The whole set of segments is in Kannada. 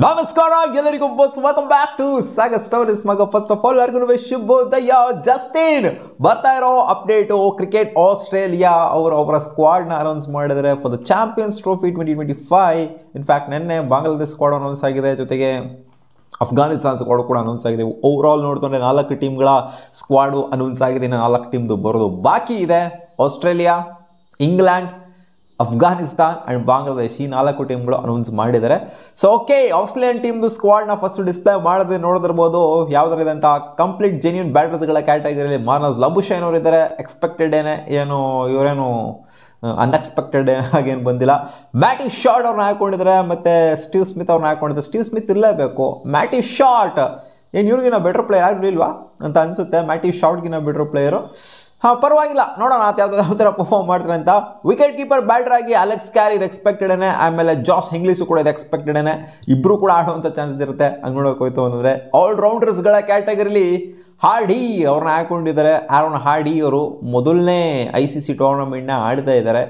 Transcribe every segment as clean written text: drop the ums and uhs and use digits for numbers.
ನಮಸ್ಕಾರ ಎಲ್ಲರಿಗೂ welcome back to Sagar stories ಮಗ. ಫಸ್ಟ್ ಆಫ್ ಆಲ್ ಎಲ್ಲರಿಗೂ ಶುಭೋದಯ. ಜಸ್ಟಿನ್ ಬರ್ತಾ ಇರೋ ಅಪ್ಡೇಟು, ಕ್ರಿಕೆಟ್ ಆಸ್ಟ್ರೇಲಿಯಾ ಅವರ ಸ್ಕ್ವಾಡ್ನ ಅನೌನ್ಸ್ ಮಾಡಿದರೆ for the champions trophy 2025. In fact ನಿನ್ನೆ ಬಾಂಗ್ಲಾದೇಶ್ ಸ್ಕ್ವಾಡ್ ಅನೌನ್ಸ್ ಆಗಿದೆ, ಜೊತೆಗೆ ಅಫ್ಘಾನಿಸ್ತಾನ್ ಸ್ಕ್ವಾಡ್ ಕೂಡ ಅನೌನ್ಸ್ ಆಗಿದೆ. ಓವರ್ ಆಲ್ ನೋಡ್ಕೊಂಡ್ರೆ 4 ಟೀಮ್ಗಳ ಸ್ಕ್ವಾಡು ಅನೌನ್ಸ್ ಆಗಿದೆ. 4 ಟೀಮ್ದು ಬರೋದು ಬಾಕಿ ಇದೆ. Australia, England, Afghanistan and Bangladesh, ಈ 4 ಟೀಮ್ಗಳು ಅನೌನ್ಸ್ ಮಾಡಿದ್ದಾರೆ. ಸೊ ಓಕೆ, ಆಸ್ಟ್ರೇಲಿಯನ್ ಟೀಮ್ದು ಸ್ಕ್ವಾಡ್ನ ಫಸ್ಟ್ ಡಿಸ್ಪ್ಲೇ ಮಾಡಿದ್ರೆ ನೋಡಿದಿರ್ಬೋದು ಯಾವ್ದಾರಿದೆ ಅಂತ. ಕಂಪ್ಲೀಟ್ ಜೆನ್ಯೂನ್ ಬ್ಯಾಟರ್ಸ್ಗಳ ಕ್ಯಾಟಗರಿಯಲ್ಲಿ ಮಾರ್ನಸ್ ಲಬುಶೇನ್ ಅವರು ಇದ್ದಾರೆ. ಎಕ್ಸ್ಪೆಕ್ಟೆಡ್ ಏನು ಇವರೇನು ಅನ್ಎಕ್ಸ್ಪೆಕ್ಟೆಡ್ ಹಾಗೇನು ಬಂದಿಲ್ಲ. ಮ್ಯಾಟಿ ಶಾಟ್ ಅವ್ರನ್ನ ಹಾಕೊಂಡಿದ್ದಾರೆ, ಮತ್ತು ಸ್ಟೀವ್ ಸ್ಮಿತ್ ಅವ್ರನ್ನ ಹಾಕೊಂಡಿದ್ದಾರೆ. ಸ್ಟೀವ್ ಸ್ಮಿತ್ ಇರಲೇಬೇಕು. ಮ್ಯಾಟಿ ಶಾಟ್ ಏನು ಇವ್ರಿಗಿನ ಬೆಟರ್ ಪ್ಲೇಯರ್ ಯಾರು ಇಲ್ವಾ ಅಂತ ಅನಿಸುತ್ತೆ. Mat ಶಾಟ್ಗಿನ better player. ಪರವಾಗಿಲ್ಲ, ನೋಡೋಣ ಯಾವ ಥರ ಪರ್ಫಾರ್ಮ್ ಮಾಡ್ತಾರೆ ಅಂತ. ವಿಕೆಟ್ ಕೀಪರ್ ಬ್ಯಾಟರ್ ಆಗಿ ಅಲೆಕ್ಸ್ ಕ್ಯಾರಿ ಇದು ಎಕ್ಸ್ಪೆಕ್ಟೆಡೇನೆ. ಆಮೇಲೆ ಜಾಸ್ ಹಿಂಗ್ಲಿಸು ಕೂಡ ಇದು ಎಕ್ಸ್ಪೆಕ್ಟೆಡೇನೆ. ಇಬ್ಬರು ಕೂಡ ಆಡುವಂಥ ಚಾನ್ಸಸ್ ಇರುತ್ತೆ. ಹಂಗೆ ನೋಡೋಕೆ ಹೋಯ್ತು ಅಂತಂದರೆ ಆಲ್ರೌಂಡರ್ಸ್ಗಳ ಕ್ಯಾಟಗರಿಲಿ ಹಾರ್ಡಿ ಅವ್ರನ್ನ ಹಾಕೊಂಡಿದ್ದಾರೆ. ಆರೋನ್ ಹಾರ್ಡಿ ಅವರು ಮೊದಲನೇ ICC ಟೂರ್ನಮೆಂಟ್ನ ಆಡ್ತಾ ಇದ್ದಾರೆ.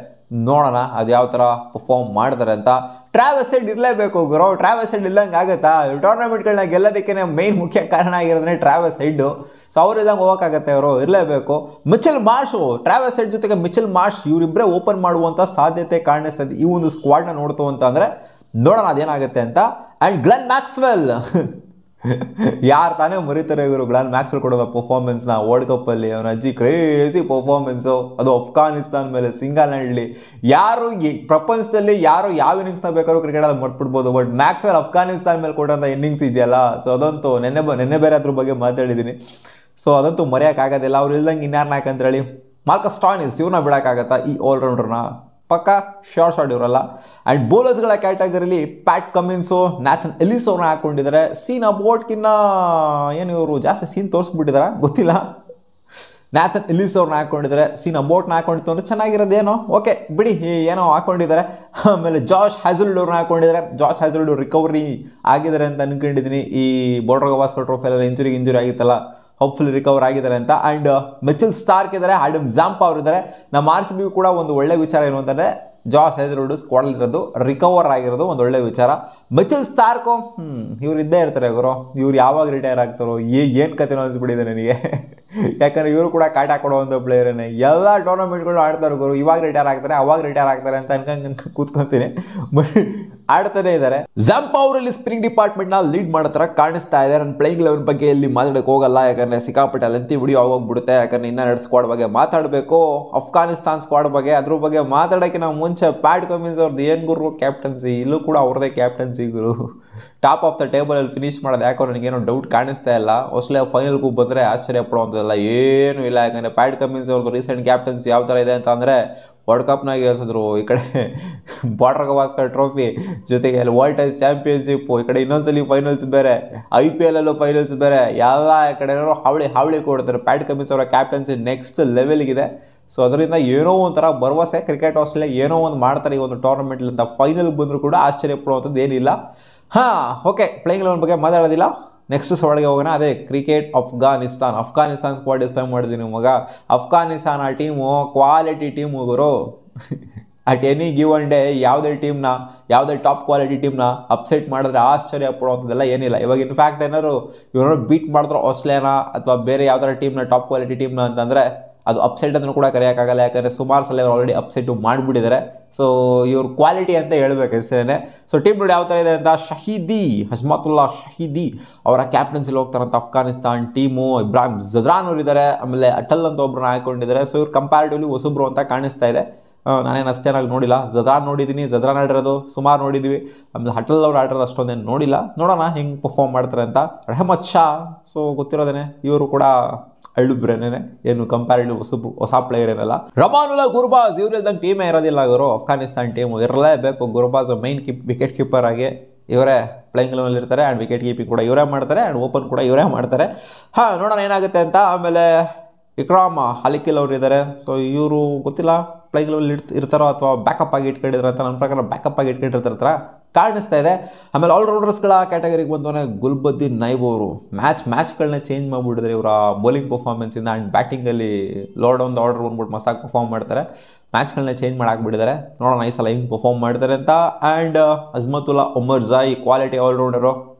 ನೋಡೋಣ ಅದು ಯಾವ ಥರ ಪರ್ಫಾರ್ಮ್ ಮಾಡ್ತಾರೆ ಅಂತ. ಟ್ರಾವೆಸ್ ಹೆಡ್ ಇರಲೇಬೇಕು ಗುರು. ಟ್ರಾವೆಸ್ ಹೆಡ್ ಇಲ್ಲಂಗೆ ಆಗುತ್ತಾ? ಟೂರ್ನಮೆಂಟ್ಗಳನ್ನ ಗೆಲ್ಲೋದಕ್ಕೆ ಮೇನ್ ಮುಖ್ಯ ಕಾರಣ ಆಗಿರೋದೇ ಟ್ರಾವೆಸ್ ಹೆಡ್ಡು. ಸೊ ಅವ್ರು ಇಲ್ಲಂಗೆ ಹೋಗೋಕ್ಕಾಗತ್ತೆ, ಅವರು ಇರಲೇಬೇಕು. ಮಿಚೆಲ್ ಮಾರ್ಷು, ಟ್ರಾವೆಸ್ ಹೆಡ್ ಜೊತೆಗೆ ಮಿಚೆಲ್ ಮಾರ್ಷ್ ಇವರಿಬ್ಬರೇ ಓಪನ್ ಮಾಡುವಂಥ ಸಾಧ್ಯತೆ ಕಾಣಿಸ್ತಾ ಇದೆ ಈ ಒಂದು ಸ್ಕ್ವಾಡ್ನ ನೋಡ್ತು ಅಂತ ಅಂದರೆ. ನೋಡೋಣ ಅದೇನಾಗುತ್ತೆ ಅಂತ. ಆ್ಯಂಡ್ ಗ್ಲೆನ್ ಮ್ಯಾಕ್ಸ್ವೆಲ್ ಯಾರು ತಾನೇ ಮರಿತಾರೆ ಇವರು ಗ್ಲೆನ್ ಮ್ಯಾಕ್ಸ್ವೆಲ್ ಕೊಡೋದ ಪರ್ಫಾರ್ಮೆನ್ಸ್ನ ವರ್ಲ್ಡ್ ಕಪ್ಪಲ್ಲಿ. ಅವನ ಅಜ್ಜಿ ಕ್ರೇಜಿ ಪರ್ಫಾರ್ಮೆನ್ಸು, ಅದು ಅಫ್ಘಾನಿಸ್ತಾನ್ ಮೇಲೆ ಸಿಂಗಲ್ ಹ್ಯಾಂಡ್ಲಿ. ಯಾರು ಪ್ರಪಂಚದಲ್ಲಿ ಯಾರು ಯಾವ ಇನ್ನಿಂಗ್ಸ್ನ ಬೇಕಾದ್ರೂ ಕ್ರಿಕೆಟಲ್ಲಿ ಮರ್ತ್ಬಿಡ್ಬೋದು, ಬಟ್ ಮ್ಯಾಕ್ಸ್ವೆಲ್ ಅಫ್ಘಾನಿಸ್ತಾನ್ ಮೇಲೆ ಕೊಟ್ಟಂಥ ಇನ್ನಿಂಗ್ಸ್ ಇದೆಯಲ್ಲ, ಸೊ ಅದಂತೂ ನೆನ್ನೆ ಬೇರೆ ಅದ್ರ ಬಗ್ಗೆ ಮಾತಾಡಿದ್ದೀನಿ. ಸೊ ಅದಂತೂ ಮರೆಯೋಕ್ಕಾಗೋದಿಲ್ಲ. ಅವ್ರು ಇಲ್ದಂಗೆ ಇನ್ಯಾರನ್ನ ಯಾಕಂತೇಳಿ ಮಾರ್ಕಸ್ ಸ್ಟಾಯ್ನಿಸ್ ಇವ್ರನ್ನ ಬಿಡೋಕ್ಕಾಗತ್ತಾ ಈ ಆಲ್ರೌಂಡರ್ನ? ಪಕ್ಕ ಶಾರ್ಟ್ ಇವರಲ್ಲ. ಆ್ಯಂಡ್ ಬೌಲರ್ಸ್ಗಳ ಕ್ಯಾಟಗರಿಲಿ ಪ್ಯಾಟ್ ಕಮಿನ್ಸು, ನ್ಯಾಥನ್ ಎಲಿಸ್ ಅವ್ರನ್ನ ಹಾಕೊಂಡಿದ್ದಾರೆ. ಸೀನ್ ಅಬೋಟ್ಕಿನ್ನ ಏನು ಇವರು ಜಾಸ್ತಿ ಸೀನ್ ತೋರಿಸ್ಬಿಟ್ಟಿದಾರ ಗೊತ್ತಿಲ್ಲ. ನ್ಯಾಥನ್ ಎಲಿಸ್ ಅವ್ರನ್ನ ಹಾಕೊಂಡಿದ್ದಾರೆ. ಸೀನ್ ಅಬೋಟ್ನ ಹಾಕೊಂಡಿತ್ತು ಅಂದರೆ ಚೆನ್ನಾಗಿರೋದೇನೋ, ಓಕೆ ಬಿಡಿ, ಏನೋ ಹಾಕೊಂಡಿದ್ದಾರೆ. ಆಮೇಲೆ ಜಾಶ್ ಹ್ಯಾಸಲ್ವುಡ್ ಅವ್ರನ್ನ ಹಾಕೊಂಡಿದ್ದಾರೆ. ಜಾಶ್ ಹ್ಯಾಸಲ್ವುಡ್ ರಿಕವರಿ ಆಗಿದ್ದಾರೆ ಅಂತ ಅನ್ಕೊಂಡಿದ್ದೀನಿ. ಈ ಬಾರ್ಡರ್ ಗವಾಸ್ಕರ್ ಟ್ರೋಫಿಯಲ್ಲಿ ಇಂಜುರಿ ಆಗಿತ್ತಲ್ಲ, ಹೋಪ್ಫುಲಿ ರಿಕವರ್ ಆಗಿದ್ದಾರೆ ಅಂತ. ಆ್ಯಂಡ್ ಮಿಚೆಲ್ ಸ್ಟಾರ್ಕ್ ಇದ್ದಾರೆ, ಆಡಮ್ ಜಾಂಪಾ ಅವರಿದ್ದಾರೆ. ನಮ್ಮ RCB ಕೂಡ ಒಂದು ಒಳ್ಳೆ ವಿಚಾರ ಏನು ಅಂತಂದರೆ ಜಾಸ್ ಹ್ಯಾಸಲ್ವುಡ್ ಸ್ಕ್ವಾಡಲ್ಲಿರೋದು, ರಿಕವರ್ ಆಗಿರೋದು ಒಂದು ಒಳ್ಳೆ ವಿಚಾರ. ಮಿಚೆಲ್ ಸ್ಟಾರ್ಕು ಇವ್ರು ಇದ್ದೇ ಇರ್ತಾರೆ ಗುರು. ಇವ್ರು ಯಾವಾಗ ರಿಟೈರ್ ಆಗ್ತಾರೋ ಏನು ಕಥೆನೋ ಅನಿಸ್ಬಿಟ್ಟಿದೆ ನನಗೆ. ಯಾಕಂದರೆ ಇವರು ಕೂಡ ಕಾಟ ಕೊಡುವಂಥ ಪ್ಲೇಯರೇನೆ. ಎಲ್ಲ ಟೂರ್ನಮೆಂಟ್ಗಳು ಆಡ್ತಾರೆ ಗುರು. ಇವಾಗ ರಿಟೈರ್ ಆಗ್ತಾರೆ, ಅವಾಗ ರಿಟೈರ್ ಆಗ್ತಾರೆ ಅಂತ ಅನ್ಕೊಂಡು ಕೂತ್ಕೊತೀನಿ, ಬಟ್ ಆಡ್ತಾನೆ ಇದ್ದಾರೆ. ಜಾಂಪಾ ಅವರಲ್ಲಿ ಸ್ಪಿನ್ನಿಂಗ್ ಡಿಪಾರ್ಟ್ಮೆಂಟ್ನ ಲೀಡ್ ಮಾಡೋ ಥರ ಕಾಣಿಸ್ತಾ ಇದೆ. ನನ್ನ ಪ್ಲೇಯಿಂಗ್ ಲೆವೆನ್ ಬಗ್ಗೆ ಇಲ್ಲಿ ಮಾತಾಡೋಕೆ ಹೋಗಲ್ಲ, ಯಾಕಂದರೆ ಸಿಕ್ಕಾಪಟ್ಟೆ ಲೆಂತಿ ವಿಡಿಯೋ ಆಗೋಗ್ಬಿಡುತ್ತೆ. ಯಾಕಂದರೆ ಇನ್ನೂ 2 ಸ್ಕ್ವಾಡ್ ಬಗ್ಗೆ ಮಾತಾಡಬೇಕು. ಅಫ್ಘಾನಿಸ್ತಾನ್ ಸ್ಕ್ವಾಡ್ ಬಗ್ಗೆ, ಅದ್ರ ಬಗ್ಗೆ ಮಾತಾಡೋಕ್ಕೆ ನಾವು ಮುಂಚೆ ಪ್ಯಾಟ್ ಕಮಿನ್ಸ್ ಅವ್ರದ್ದು ಏನು ಗುರು ಕ್ಯಾಪ್ಟನ್ಸಿ, ಇಲ್ಲೂ ಕೂಡ ಅವ್ರದ್ದೇ ಕ್ಯಾಪ್ಟನ್ಸಿ ಗುರು. ಟಾಪ್ ಆಫ್ ದ ಟೇಬಲಲ್ಲಿ ಫಿನಿಶ್ ಮಾಡೋದು ಯಾಕೋ ನನಗೇನೋ ಡೌಟ್ ಕಾಣಿಸ್ತಾ ಇಲ್ಲ. ಆಸ್ಟ್ರೇಲಿಯಾ ಫೈನಲ್ಗೂ ಬಂದರೆ ಆಶ್ಚರ್ಯ ಪಡೋವಂಥದ್ದಲ್ಲ, ಏನೂ ಇಲ್ಲ. ಯಾಕಂದರೆ ಪ್ಯಾಟ್ ಕಮಿನ್ಸ್ ಅವ್ರದ್ದು ರೀಸೆಂಟ್ ಕ್ಯಾಪ್ಟನ್ಸಿ ಯಾವ ಥರ ಇದೆ ಅಂತ ಅಂದರೆ, ವರ್ಲ್ಡ್ ಕಪ್ನಾಗ ಗೆಲ್ಸಿದ್ರು, ಈ ಕಡೆ ಬಾರ್ಡರ್ ಗವಾಸ್ಕರ್ ಟ್ರೋಫಿ, ಜೊತೆಗೆ ಅಲ್ಲಿ ವರ್ಲ್ಡ್ ಟೆಸ್ಟ್ ಚಾಂಪಿಯನ್ಶಿಪ್ಪು, ಈ ಕಡೆ ಇನ್ನೊಂದ್ಸಲಿ ಫೈನಲ್ಸ್ ಬೇರೆ, IPL ಅಲ್ಲೂ ಫೈನಲ್ಸ್ ಬೇರೆ, ಎಲ್ಲ ಈ ಕಡೆ ಹಾವಳಿ ಕೊಡ್ತಾರೆ. ಪ್ಯಾಟ್ ಕಮಿನ್ಸ್ ಅವರ ಕ್ಯಾಪ್ಟನ್ಸಿ ನೆಕ್ಸ್ಟ್ ಲೆವೆಲ್ಗಿದೆ. ಸೊ ಅದರಿಂದ ಏನೋ ಒಂಥರ ಭರವಸೆ, ಕ್ರಿಕೆಟ್ ಆಸ್ಟ್ರೇಲಿಯಾ ಏನೋ ಒಂದು ಮಾಡ್ತಾರೆ ಈ ಒಂದು ಟೂರ್ನಮೆಂಟ್ಲಿಂದ. ಫೈನಲ್ಗೆ ಬಂದರೂ ಕೂಡ ಆಶ್ಚರ್ಯ ಪಡುವಂಥದ್ದು ಏನಿಲ್ಲ. ಓಕೆ, ಪ್ಲೇಯಿಂಗ್ ಲೆವೆನ್ ಬಗ್ಗೆ ಮಾತಾಡೋದಿಲ್ಲ. ನೆಕ್ಸ್ಟ್ ಸ್ಕ್ವಾಡ್ಗೆ ಹೋಗೋಣ. ಅದೇ ಕ್ರಿಕೆಟ್ ಅಫ್ಘಾನಿಸ್ತಾನ್ ಸ್ಕ್ವಾಡ್ ಡಿಸ್ಪ್ಲೇ ಮಾಡಿದ್ದೀನಿ ಮಗ. Afghanistan team quality team Guru. At any given day ಯಾವುದೇ ಟಾಪ್ ಕ್ವಾಲಿಟಿ ಟೀಮ್ನ ಅಪ್ಸೆಟ್ ಮಾಡಿದ್ರೆ ಆಶ್ಚರ್ಯ ಪಡುವಂಥದ್ದೆಲ್ಲ ಏನಿಲ್ಲ. ಇವಾಗ ಇನ್ಫ್ಯಾಕ್ಟ್ ಏನಾದ್ರು ಇವರು ಬೀಟ್ ಮಾಡಿದ್ರು ಆಸ್ಟ್ರೇಲಿಯಾನ ಅಥವಾ ಬೇರೆ ಯಾವ್ದಾರ ಟೀಮ್ನ, ಟಾಪ್ ಕ್ವಾಲಿಟಿ ಟೀಮ್ನ ಅಂತಂದರೆ ಅದು ಅಪ್ಸೆಟ್ ಅದನ್ನು ಕೂಡ ಕರೆಯೋಕ್ಕಾಗಲ್ಲ. ಯಾಕಂದರೆ ಸುಮಾರು ಸಲ ಇವರು ಆಲ್ರೆಡಿ ಅಪ್ಸೆಟು ಮಾಡಿಬಿಟ್ಟಿದ್ದಾರೆ. ಸೊ ಇವ್ರ ಕ್ವಾಲಿಟಿ ಅಂತ ಹೇಳ್ಬೇಕು ಹೆಸರೇನೆ. ಸೊ ಟೀಮ್ ನೋಡಿ ಯಾವ ಥರ ಇದೆ ಅಂತ. ಹಜ್ಮತುಲ್ಲಾ ಶಹೀದಿ ಅವರ ಕ್ಯಾಪ್ಟನ್ಸಿಲಿ ಹೋಗ್ತಾರಂತ ಅಫ್ಘಾನಿಸ್ತಾನ್ ಟೀಮು. ಇಬ್ರಾಹಿಂ ಜದ್ರಾನ್ ಅವರು ಇದ್ದಾರೆ, ಆಮೇಲೆ ಅಟಲ್ ಅಂತ ಒಬ್ಬರನ್ನ ಹಾಕೊಂಡಿದ್ದಾರೆ. ಸೊ ಇವ್ರು ಕಂಪ್ಯಾರಿಟಿವ್ಲಿ ಹೊಸಬ್ರು ಅಂತ ಕಾಣಿಸ್ತಾ ಇದೆ. ನಾನೇನು ಅಷ್ಟೇನಾಗಿ ನೋಡಿಲ್ಲ. ಜದ್ರಾನ್ ನೋಡಿದ್ದೀನಿ, ಜದ್ರಾನ್ ಆಡಿರೋದು ಸುಮಾರು ನೋಡಿದ್ವಿ. ಆಮೇಲೆ ಅಟಲ್ ಅವ್ರು ಆಡಿರೋದು ಅಷ್ಟೊಂದೇನು ನೋಡಿಲ್ಲ. ನೋಡೋಣ ಹೆಂಗೆ ಪರ್ಫಾರ್ಮ್ ಮಾಡ್ತಾರೆ ಅಂತ. ರೆಹಮತ್ ಶಾ, ಸೊ ಗೊತ್ತಿರೋದೇನೆ, ಇವರು ಕೂಡ ಅಳ್ಳುಬ್ರೇನೆ, ಏನು ಕಂಪ್ಯಾರಿಟಿವ್ ಹೊಸ ಪ್ಲೇಯರ್ ಏನಲ್ಲ. ರಮಾನುಲ್ಲಾ ಗುರ್ಬಾಜ್ ಇವ್ರು ಇಲ್ದಂಗೆ ಟೀಮೇ ಇರೋದಿಲ್ಲ ಇವರು. ಅಫ್ಘಾನಿಸ್ತಾನ್ ಟೀಮು ಇರಲೇಬೇಕು. ಗುರ್ಬಾಜ್ ಮೈನ್ ವಿಕೆಟ್ ಕೀಪರ್ ಆಗಿ ಇವರೇ ಪ್ಲೇಯಿಂಗ್ ಲೆವೆಲ್ ಇರ್ತಾರೆ. ಆ್ಯಂಡ್ ವಿಕೆಟ್ ಕೀಪಿಂಗ್ ಕೂಡ ಇವರೇ ಮಾಡ್ತಾರೆ, ಆ್ಯಂಡ್ ಓಪನ್ ಕೂಡ ಇವರೇ ಮಾಡ್ತಾರೆ. ನೋಡೋಣ ಏನಾಗುತ್ತೆ ಅಂತ. ಆಮೇಲೆ ಇಕ್ರಾಮ್ ಹಲಿಕಿಲ್ ಅವರು ಇದ್ದಾರೆ. ಸೊ ಇವರು ಗೊತ್ತಿಲ್ಲ ಪ್ಲೇಯಿಂಗ್ ಲೆವೆಲ್ ಇರ್ತಾರೋ ಅಥವಾ ಬ್ಯಾಕಪ್ ಆಗಿ ಇಟ್ಕೊಂಡಿದ್ದಾರೆ ಅಂತ. ನನ್ನ ಪ್ರಕಾರ ಬ್ಯಾಕಪ್ ಆಗಿ ಇಟ್ಕೊಂಡಿರ್ತಾರ ಕಾಣಿಸ್ತಾ ಇದೆ. ಆಮೇಲೆ ಆಲ್ರೌಂಡರ್ಸ್ಗಳ ಕ್ಯಾಟಗರಿಗೆ ಬಂದವನೇ ಗುಲ್ಬದ್ದೀನ್ ನೈಬ್ ಅವರು ಮ್ಯಾಚ್ಗಳನ್ನ ಚೇಂಜ್ ಮಾಡಿಬಿಟ್ಟಿದ್ರೆ ಇವರ ಬೌಲಿಂಗ್ ಪರ್ಫಾರ್ಮೆನ್ಸಿಂದ. ಆ್ಯಂಡ್ ಬ್ಯಾಟಿಂಗಲ್ಲಿ ಲೋಡ್ ಒಂದು ಆರ್ಡರ್ ಬಂದ್ಬಿಟ್ಟು ಮಸ್ತಾಗಿ ಪರ್ಫಾರ್ಮ್ ಮಾಡ್ತಾರೆ. ಮ್ಯಾಚ್ಗಳನ್ನ ಚೇಂಜ್ ಮಾಡಾಕ್ಬಿಟ್ಟಿದ್ದಾರೆ. ನೋಡೋಣ ಈ ಸಲ ಹೆಂಗೆ ಪರ್ಫಾರ್ಮ್ ಮಾಡ್ತಾರೆ ಅಂತ. And Azmatullah Omarzai quality allrounder,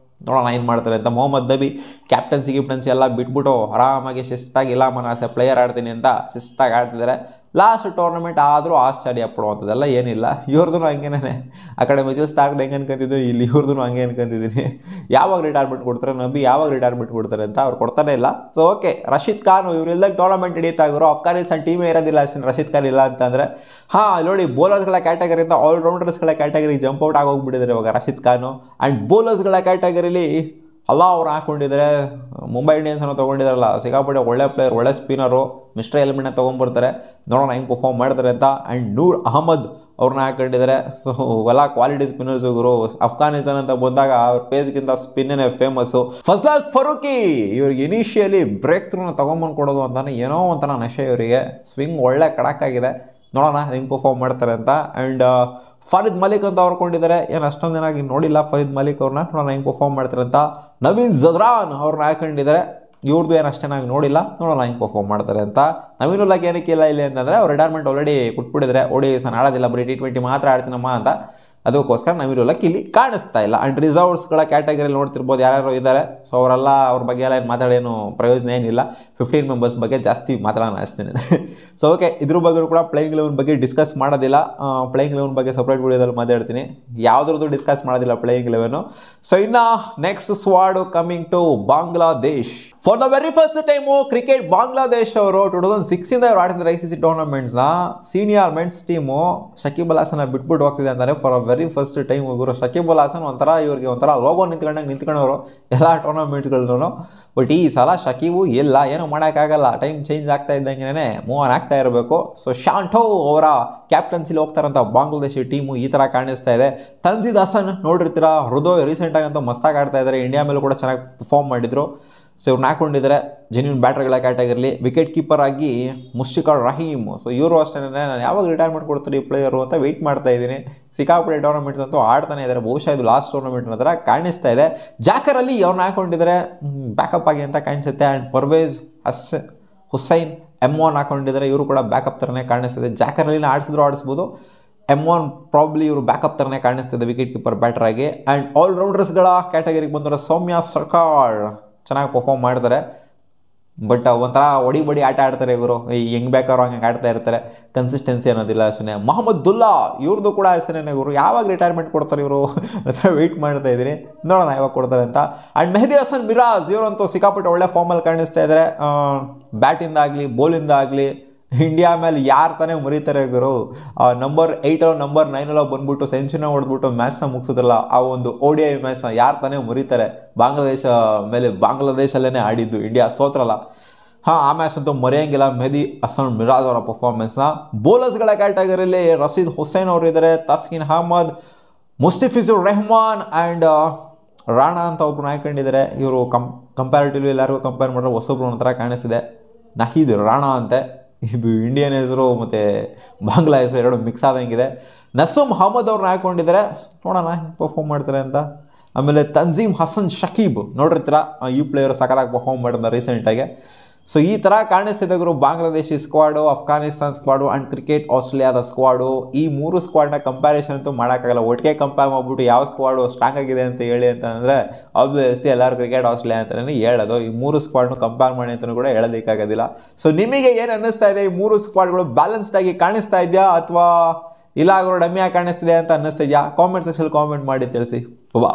ನೋಡೋಣ ಏನು ಮಾಡ್ತಾರೆ ಅಂತ. ಮೊಹಮ್ಮದ್ ನಬಿ ಕ್ಯಾಪ್ಟನ್ಸಿ ಎಲ್ಲ ಬಿಟ್ಬಿಟ್ಟು ಆರಾಮಾಗಿ ಶಿಸ್ತಾಗಿ ಇಲ್ಲ ಮನಾಸೆ ಪ್ಲೇಯರ್ ಆಡ್ತೀನಿ ಅಂತ ಶಿಸ್ತಾಗಿ ಆಡ್ತಿದ್ದಾರೆ. ಲಾಸ್ಟ್ ಟೂರ್ನಮೆಂಟ್ ಆದರೂ ಆಶ್ಚರ್ಯ ಪಡುವಂಥದ್ದೆಲ್ಲ ಏನಿಲ್ಲ. ಇವ್ರದ್ದು ಹಂಗೇನೆ, ಆ ಕಡೆ ಮಿಚೆಲ್ ಸ್ಟಾರ್ಕ್ದು ಹೆಂಗೆ ಅನ್ಕೊಂತಿದ್ದೀನಿ, ಇಲ್ಲಿ ಇವ್ರದ್ದು ಹಂಗೆ ಅನ್ಕೊಂತಿದ್ದೀನಿ. ಯಾವಾಗ ರಿಟೈರ್ಮೆಂಟ್ ಕೊಡ್ತಾರೆ ನಬಿ, ಯಾವಾಗ ರಿಟೈರ್ಮೆಂಟ್ ಕೊಡ್ತಾರೆ ಅಂತ ಅವ್ರು ಕೊಡ್ತಾನೆ ಇಲ್ಲ. ಸೊ ಓಕೆ, ರಶೀದ್ ಖಾನ್ ಇವರೆಲ್ಲ ಟೂರ್ನಮೆಂಟ್ ಹಿಡಿತಾ ಇದ್ರು. ಅಫ್ಘಾನಿಸ್ತಾನ್ ಟೀಮೇ ಇರೋದಿಲ್ಲ ಅಷ್ಟೇ ರಶೀದ್ ಖಾನ್ ಇಲ್ಲ ಅಂತಂದರೆ. ನೋಡಿ, ಬೌಲರ್ಸ್ಗಳ ಕ್ಯಾಟಗರಿಯಿಂದ ಆಲ್ರೌಂಡರ್ಸ್ಗಳ ಕ್ಯಾಟಗರಿಗೆ ಜಂಪ್ ಔಟ್ ಆಗೋಗ್ಬಿಟ್ಟಿದ್ದಾರೆ ಇವಾಗ ರಶೀದ್ ಖಾನು. ಆ್ಯಂಡ್ ಬೌಲರ್ಸ್ಗಳ ಕ್ಯಾಟಗರಿಲಿ ಅಲ್ಲ ಅವ್ರು ಹಾಕ್ಕೊಂಡಿದ್ದಾರೆ. ಮುಂಬೈ ಇಂಡಿಯನ್ಸ್ ಅನ್ನೋ ತೊಗೊಂಡಿದ್ದಾರಲ್ಲ, ಸಿಕ್ಕಾಪಟ್ಟೆ ಒಳ್ಳೆ ಪ್ಲೇಯರ್, ಒಳ್ಳೆ ಸ್ಪಿನ್ನರು, ಮಿಸ್ಟರ್ ಎಲಿಮೆಂಟ್ನ ತೊಗೊಂಡ್ಬರ್ತಾರೆ. ನೋಡೋಣ ಹೆಂಗೆ ಪರ್ಫಾರ್ಮ್ ಮಾಡ್ತಾರೆ ಅಂತ. ಆ್ಯಂಡ್ ನೂರ್ ಅಹಮದ್ ಅವ್ರನ್ನ ಹಾಕೊಂಡಿದ್ದಾರೆ. ಸೊ ಎಲ್ಲ ಕ್ವಾಲಿಟಿ ಸ್ಪಿನ್ನರ್ಸ್ ಇವರು. ಅಫ್ಘಾನಿಸ್ತಾನ್ ಅಂತ ಬಂದಾಗ ಅವ್ರ ಪೇಸ್ಗಿಂತ ಸ್ಪಿನ್ನೇ ಫೇಮಸ್ಸು. ಫಜ್ಲಾಕ್ ಫರೂಕಿ ಇವ್ರಿಗೆ ಇನಿಷಿಯಲಿ ಬ್ರೇಕ್ ಥ್ರೂನ ತೊಗೊಂಬಂದು ಕೊಡೋದು ಅಂತಾನೆ ಏನೋ ಒಂಥರ ನಶೆ ಇವರಿಗೆ. ಸ್ವಿಂಗ್ ಒಳ್ಳೆ ಕಡಕ್ ಆಗಿದೆ. ನೋಡೋಣ ಹೆಂಗೆ ಪರ್ಫಾರ್ಮ್ ಮಾಡ್ತಾರೆ ಅಂತ. ಆ್ಯಂಡ್ ಫರೀದ್ ಮಲಿಕ್ ಅಂತ ಅವ್ರ್ಕೊಂಡಿದ್ದಾರೆ. ಏನು ಅಷ್ಟೊಂದು ಏನಾಗಿ ನೋಡಿಲ್ಲ ಫರೀದ್ ಮಲಿಕ್ ಅವ್ರನ್ನ. ನೋಡೋಣ ಹೆಂಗೆ ಪರ್ಫಾರ್ಮ್ ಮಾಡ್ತಾರೆ ಅಂತ. ನವೀನ್ ಜದ್ರಾನ್ ಅವ್ರನ್ನ ಹಾಕೊಂಡಿದ್ದಾರೆ. ಇವ್ರದ್ದು ಏನು ಅಷ್ಟೇನಾಗಿ ನೋಡಿಲ್ಲ. ನೋಡೋಣ ಹೆಂಗೆ ಪರ್ಫಾರ್ಮ್ ಮಾಡ್ತಾರೆ ಅಂತ. ನವೀನುಲ್ಲಾಹ್ ಏನಕ್ಕೆ ಇಲ್ಲ ಇಲ್ಲಿ ಅಂತಂದರೆ ಅವ್ರು ರಿಟೈರ್ಮೆಂಟ್ ಆಲ್ರೆಡಿ ಕೊಟ್ಬಿಟ್ಟಿದ್ರೆ. ನಾನು ಆಡೋದಿಲ್ಲ, ಬರೀ T20 ಮಾತ್ರ ಆಡ್ತೀನಮ್ಮ ಅಂತ. ಅದಕ್ಕೋಸ್ಕರ ನವೀನುಲ್ಲಾಹ್ ಇಲ್ಲಿ ಕಾಣಿಸ್ತಾ ಇಲ್ಲ. ಆ್ಯಂಡ್ ರಿಸರ್ವ್ಸ್ಗಳ ಕ್ಯಾಟಗರಿಲಿ ನೋಡ್ತಿರ್ಬೋದು ಯಾರ್ಯಾರು ಇದ್ದಾರೆ. ಸೊ ಅವರೆಲ್ಲ ಅವ್ರ ಬಗ್ಗೆ ಎಲ್ಲ ಏನು ಮಾತಾಡೇನು ಪ್ರಯೋಜನ ಏನಿಲ್ಲ. 15 ಮೆಂಬರ್ಸ್ ಬಗ್ಗೆ ಜಾಸ್ತಿ ಮಾತಾಡೋಣ ಅಷ್ಟೇನೆ. ಸೊ ಓಕೆ, ಇದ್ರ ಬಗ್ಗೆ ಕೂಡ ಪ್ಲೇಯಿಂಗ್ 11 ಬಗ್ಗೆ ಡಿಸ್ಕಸ್ ಮಾಡೋದಿಲ್ಲ. ಪ್ಲೇಯಿಂಗ್ 11 ಬಗ್ಗೆ ಸಪ್ರೇಟ್ ವಿಡಿಯೋದಲ್ಲಿ ಮಾತಾಡ್ತೀನಿ. ಯಾವುದ್ರದ್ದು ಡಿಸ್ಕಸ್ ಮಾಡೋದಿಲ್ಲ ಪ್ಲೇಯಿಂಗ್ 11. ಸೊ ಇನ್ನು next squad coming to Bangladesh. For the very first time cricket Bangladesh ಅವರು 2006 ಅವ್ರು ಆಡ್ತಿದ್ದಾರೆ ICC ಟೂರ್ನಮೆಂಟ್ಸ್ನ. Senior men's team Shakib Al Hasan ಬಿಟ್ಬಿಟ್ಟು ಹೋಗ್ತಿದೆ ಅಂತಾರೆ. For a very first time ಇವರು ಶಕೀಬ್ ಅಲ್ ಹಾಸನ್ ಇವ್ರಿಗೆ ಒಂಥರ ಲೋಗೋ ನಿಂತ್ಕೊಂಡವರು ಎಲ್ಲ ಟೂರ್ನಮೆಂಟ್ಗಳನ್ನೂ. ಬಟ್ ಈ ಸಲ ಶಕೀಬು ಇಲ್ಲ, ಏನೂ ಮಾಡೋಕ್ಕಾಗಲ್ಲ. ಟೈಮ್ ಚೇಂಜ್ ಆಗ್ತಾ ಇದ್ದಂಗೆ ಮೂವ್ ಆನ್ ಆಗ್ತಾ ಇರಬೇಕು. ಸೊ ಶಾಂಟೋ ಅವರ ಕ್ಯಾಪ್ಟನ್ಸಿಲಿ ಹೋಗ್ತಾರಂಥ ಬಾಂಗ್ಲಾದೇಶಿ ಟೀಮು ಈ ಥರ ಕಾಣಿಸ್ತಾ ಇದೆ. ತನ್ಜೀದ್ ಹಸನ್ ನೋಡಿರ್ತೀರ, ಹೃದಯ್ ರೀಸೆಂಟಾಗಿ ಅಂತೂ ಮಸ್ತಾಗಿ ಆಡ್ತಾ ಇದ್ದಾರೆ. ಇಂಡಿಯಾ ಮೇಲೂ ಕೂಡ ಚೆನ್ನಾಗಿ ಪರ್ಫಾರ್ಮ್ ಮಾಡಿದರು. ಸೊ ಇವ್ರನ್ನ ಹಾಕೊಂಡಿದ್ದಾರೆ ಜೆನ್ಯೂನ್ ಬ್ಯಾಟರ್ಗಳ ಕ್ಯಾಟಗರಿಲಿ. ವಿಕೆಟ್ ಕೀಪರ್ ಆಗಿ ಮುಷ್ಫಿಕುರ್ ರಹೀಮ್. ಸೊ ಇವರು ಅಷ್ಟೇ, ನಾನು ಯಾವಾಗ ರಿಟೈರ್ಮೆಂಟ್ ಕೊಡ್ತಾರೆ ಈ ಪ್ಲೇಯರು ಅಂತ ವೆಯ್ಟ್ ಮಾಡ್ತಾ ಇದ್ದೀನಿ. ಸಿಕ್ಕಾಪಟ್ಟೆ ಟೂರ್ನಮೆಂಟ್ಸ್ ಅಂತೂ ಆಡ್ತಾನೆ ಇದ್ದಾರೆ. ಬಹುಶಃ ಇದು ಲಾಸ್ಟ್ ಟೂರ್ನಮೆಂಟ್ ಹತ್ರ ಕಾಣಿಸ್ತಾ ಇದೆ. ಜಾಕರಲ್ಲಿ ಅವ್ರನ್ನ ಹಾಕೊಂಡಿದ್ದಾರೆ ಬ್ಯಾಕಪ್ ಆಗಿ ಅಂತ ಕಾಣಿಸುತ್ತೆ. ಆ್ಯಂಡ್ ಪರ್ವೇಜ್ ಹುಸೈನ್ M1 ಹಾಕೊಂಡಿದ್ದಾರೆ. ಇವರು ಕೂಡ ಬ್ಯಾಕಪ್ ಥರನೇ ಕಾಣಿಸ್ತಿದೆ. ಜಾಕರಲ್ಲಿ ಆಡಿಸ್ಬೋದು. M1 ಪ್ರಾಬ್ಲಿ ಇವರು ಬ್ಯಾಕಪ್ ಥರನೇ ಕಾಣಿಸ್ತಿದೆ ವಿಕೆಟ್ ಕೀಪರ್ ಬ್ಯಾಟರ್ ಆಗಿ. ಆ್ಯಂಡ್ ಆಲ್ರೌಂಡರ್ಸ್ಗಳ ಕ್ಯಾಟಗರಿಗೆ ಬಂದರೆ ಸೌಮ್ಯ ಸರ್ಕಾರ್ ಚೆನ್ನಾಗಿ ಪರ್ಫಾರ್ಮ್ ಮಾಡ್ತಾರೆ. ಬಟ್ ಒಂಥರ ಹೊಡಿ ಆಟ ಆಡ್ತಾರೆ ಇವರು. ಹೆಂಗೆ ಬೇಕಾದ್ರೂ ಹಂಗೆ ಆಡ್ತಾ ಇರ್ತಾರೆ. ಕನ್ಸಿಸ್ಟೆನ್ಸಿ ಅನ್ನೋದಿಲ್ಲ ಅಷ್ಟೇ. ಮೊಹಮ್ಮದುಲ್ಲಾ ಇವ್ರದ್ದು ಕೂಡ ಅಷ್ಟೇ. ಇವರು ಯಾವಾಗ ರಿಟೈರ್ಮೆಂಟ್ ಕೊಡ್ತಾರೆ ಇವರು ಅಂತ ವೆಯ್ಟ್ ಮಾಡ್ತಾ ಇದ್ದೀನಿ. ನೋಡೋಣ ಯಾವಾಗ ಕೊಡ್ತಾರೆ ಅಂತ. ಆ್ಯಂಡ್ ಮೆಹದಿ ಹಸನ್ ಮಿರಾಜ್ ಇವರಂತೂ ಸಿಕ್ಕಾಪಟ್ಟೆ ಒಳ್ಳೆ ಫಾರ್ಮಲ್ಲಿ ಕಾಣಿಸ್ತಾ ಇದ್ದಾರೆ. ಬ್ಯಾಟಿಂದ ಆಗಲಿ ಬೌಲಿಂದ ಆಗಲಿ ಇಂಡಿಯಾ ಮೇಲೆ ಯಾರು ತಾನೇ ಮುರಿತಾರೆ ಗುರು. ನಂಬರ್ 8 ನಂಬರ್ 9 ಬಂದ್ಬಿಟ್ಟು ಸೆಂಚುರಿನ ಹೊಡೆದ್ಬಿಟ್ಟು ಮ್ಯಾಚ್ನ ಮುಗಿಸೋದಿಲ್ಲ. ಆ ಒಂದು ODI ಮ್ಯಾಚ್ನ ಯಾರು ತಾನೇ ಮುರಿತಾರೆ. ಬಾಂಗ್ಲಾದೇಶಲ್ಲೇ ಆಡಿದ್ದು, ಇಂಡಿಯಾ ಸೋತ್ರಲ್ಲ. ಆ ಮ್ಯಾಚ್ ಅಂತೂ ಮರೆಯೋಂಗಿಲ್ಲ ಮೆಹದಿ ಹಸನ್ ಮಿರಾಜ್ ಅವರ ಪರ್ಫಾರ್ಮೆನ್ಸ್ನ. ಬೌಲರ್ಸ್ಗಳ ಕ್ಯಾಟಗರಿಯಲ್ಲಿ ರಶೀದ್ ಹುಸೈನ್ ಅವರು ಇದ್ದಾರೆ, ತಸ್ಕಿನ್ ಅಹಮದ್, ಮುಸ್ತಾಫಿಜುರ್ ರೆಹಮಾನ್ ಆ್ಯಂಡ್ ರಾಣಾ ಅಂತ ಒಬ್ಬರು ಹಾಕೊಂಡಿದ್ದಾರೆ. ಇವರು ಕಂಪ್ಯಾರಿಟಿವ್ಲಿ ಎಲ್ಲರಿಗೂ ಕಂಪೇರ್ ಮಾಡಿದ್ರೆ ಹೊಸೊಬ್ರು ಒಂಥರ ಕಾಣಿಸ್ತಿದೆ. ನಹೀದ್ ರಾಣಾ ಅಂತೆ. ಇದು ಇಂಡಿಯನ್ ಹೆಸರು ಮತ್ತು ಬಾಂಗ್ಲಾ ಹೆಸರು ಎರಡು ಮಿಕ್ಸ್ ಆದಂಗಿದೆ. ನಸೀಮ್ ಅಹಮದ್ ಅವ್ರನ್ನ ಹಾಕೊಂಡಿದ್ದಾರೆ. ನೋಡೋಣ ಪರ್ಫಾರ್ಮ್ ಮಾಡ್ತಾರೆ ಅಂತ. ಆಮೇಲೆ ತನ್ಜೀಮ್ ಹಸನ್ ಶಕೀಬ್ ನೋಡಿರ್ತೀರ, ಈ ಪ್ಲೇಯರ್ ಸಖತ್ತಾಗಿ ಪರ್ಫಾರ್ಮ್ ಮಾಡಿದ್ದಾರೆ ರೀಸೆಂಟಾಗಿ. ಸೊ ಈ ಥರ ಕಾಣಿಸ್ತಿದೆ ಗುರು Bangladeshi squad, Afghanistan squad and cricket ಆಸ್ಟ್ರೇಲಿಯಾದ ಸ್ಕ್ವಾಡು. ಈ 3 ಸ್ಕ್ವಾಡ್ನ ಕಂಪ್ಯಾರಿಸನ್ ಅಂತೂ ಮಾಡೋಕ್ಕಾಗಲ್ಲ. ಒಟ್ಟಿಗೆ ಕಂಪೇರ್ ಮಾಡಿಬಿಟ್ಟು ಯಾವ ಸ್ಕ್ವಾಡು ಸ್ಟ್ರಾಂಗ್ ಆಗಿದೆ ಅಂತ ಹೇಳಿ ಅಂತಂದರೆ ಆಬ್ವಿಯಸ್ಲಿ ಎಲ್ಲರೂ ಕ್ರಿಕೆಟ್ ಆಸ್ಟ್ರೇಲಿಯಾ ಅಂತಲೇ ಹೇಳೋದು. ಈ 3 ಸ್ಕ್ವಾಡ್ನು ಕಂಪೇರ್ ಮಾಡಿ ಅಂತಲೂ ಕೂಡ ಹೇಳೋದಕ್ಕಾಗೋದಿಲ್ಲ. ಸೊ ನಿಮಗೆ ಏನು ಅನ್ನಿಸ್ತಾ ಇದೆ? ಈ 3 ಸ್ಕ್ವಾಡ್ಗಳು ಬ್ಯಾಲೆನ್ಸ್ಡ್ ಆಗಿ ಕಾಣಿಸ್ತಾ ಇದೆಯಾ ಅಥವಾ ಇಲ್ಲ ಅವರು ಡಮ್ಮಿಯಾಗಿ ಕಾಣಿಸ್ತಿದೆ ಅಂತ ಅನ್ನಿಸ್ತಾ ಇದೆಯಾ? ಕಾಮೆಂಟ್ ಸೆಕ್ಷನ್ ಕಾಮೆಂಟ್ ಮಾಡಿ ತಿಳಿಸಿ. ಬಾ.